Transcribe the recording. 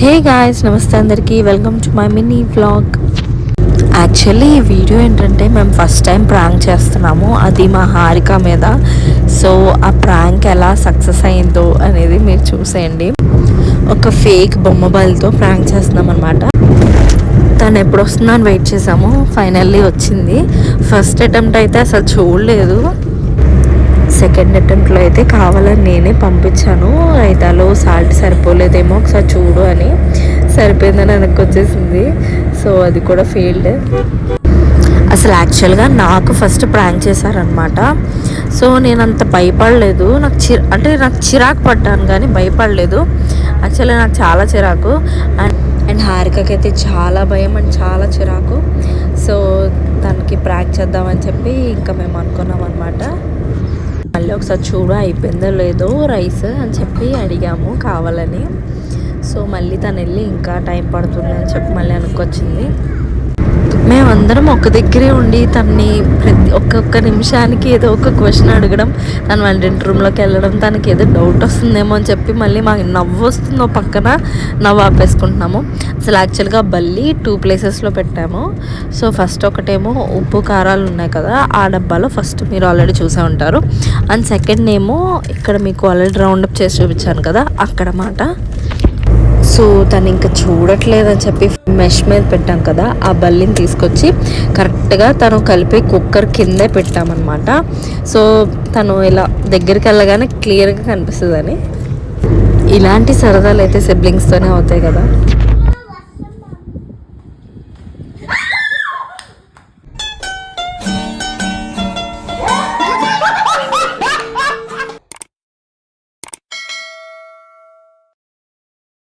Hey guys, నమస్తే అందరికీ. Welcome to my mini vlog. Actually ఈ వీడియో ఏంటంటే మేము ఫస్ట్ టైం ప్రాంక్ చేస్తున్నాము, అది మా హారిక మీద. సో ఆ ప్రాంక్ ఎలా సక్సెస్ అయిందో అనేది మీరు చూసేయండి. ఒక ఫేక్ బొమ్మ బాల్తో ప్రాంక్ చేస్తున్నాం అనమాట. తను ఎప్పుడు వస్తుందో అని వెయిట్ చేసాము, ఫైనల్లీ వచ్చింది. ఫస్ట్ అటెంప్ట్ అయితే అసలు చూడలేదు, సెకండ్ అటెంప్ట్లో అయితే కావాలని నేనే పంపించాను. రైతాలో సాల్ట్ సరిపోలేదేమో ఒకసారి చూడు అని. సరిపోయిందని వెనక్కి వచ్చేసింది. సో అది కూడా ఫెయిల్డ్. అసలు యాక్చువల్గా నాకు ఫస్ట్ ప్రాంక్ చేశారనమాట. సో నేను అంత భయపడలేదు. నాకు చిరాకు పడ్డాను కానీ భయపడలేదు. యాక్చువల్లీ నాకు చాలా చిరాకు, అండ్ హారికకి అయితే చాలా భయం అండ్ చాలా చిరాకు. సో తనకి ప్రాంక్ చేద్దామని చెప్పి ఇంకా మేము అనుకున్నాం అనమాట. మళ్ళీ ఒకసారి చూడు అయిపోయిందో లేదో రైస్ అని చెప్పి అడిగాము కావాలని. సో మళ్ళీ తను వెళ్ళి ఇంకా టైం పడుతుంది అని చెప్పి మళ్ళీ అనుకొచ్చింది. మేమందరం ఒక దగ్గరే ఉండి తనని ఒక్కొక్క నిమిషానికి ఏదో ఒక క్వశ్చన్ అడగడం, తను వంటింటి రూమ్లోకి వెళ్ళడం, తనకి ఏదో డౌట్ వస్తుందేమో అని చెప్పి మళ్ళీ మాకు నవ్వు వస్తుందో పక్కన నవ్వు ఆపేసుకుంటున్నాము. అసలు యాక్చువల్గా బల్లి 2 ప్లేసెస్లో పెట్టాము. సో ఫస్ట్ ఒకటేమో ఉప్పు కారాలు ఉన్నాయి కదా, ఆ డబ్బాలో ఫస్ట్ మీరు ఆల్రెడీ చూసే ఉంటారు. అండ్ సెకండ్ ఏమో ఇక్కడ మీకు ఆల్రెడీ రౌండప్ చేసి చూపించాను కదా అక్కడ మాట. సో తను ఇంకా చూడట్లేదని చెప్పి మెష్ మీద పెట్టాం కదా, ఆ బల్లిని తీసుకొచ్చి కరెక్ట్గా తను కలిపి కుక్కర్ కిందే పెట్టామన్నమాట. సో తను ఇలా దగ్గరికి వెళ్ళగానే క్లియర్గా కనిపిస్తుందని. ఇలాంటి సరదాలు అయితే సిబ్లింగ్స్తోనే అవుతాయి కదా.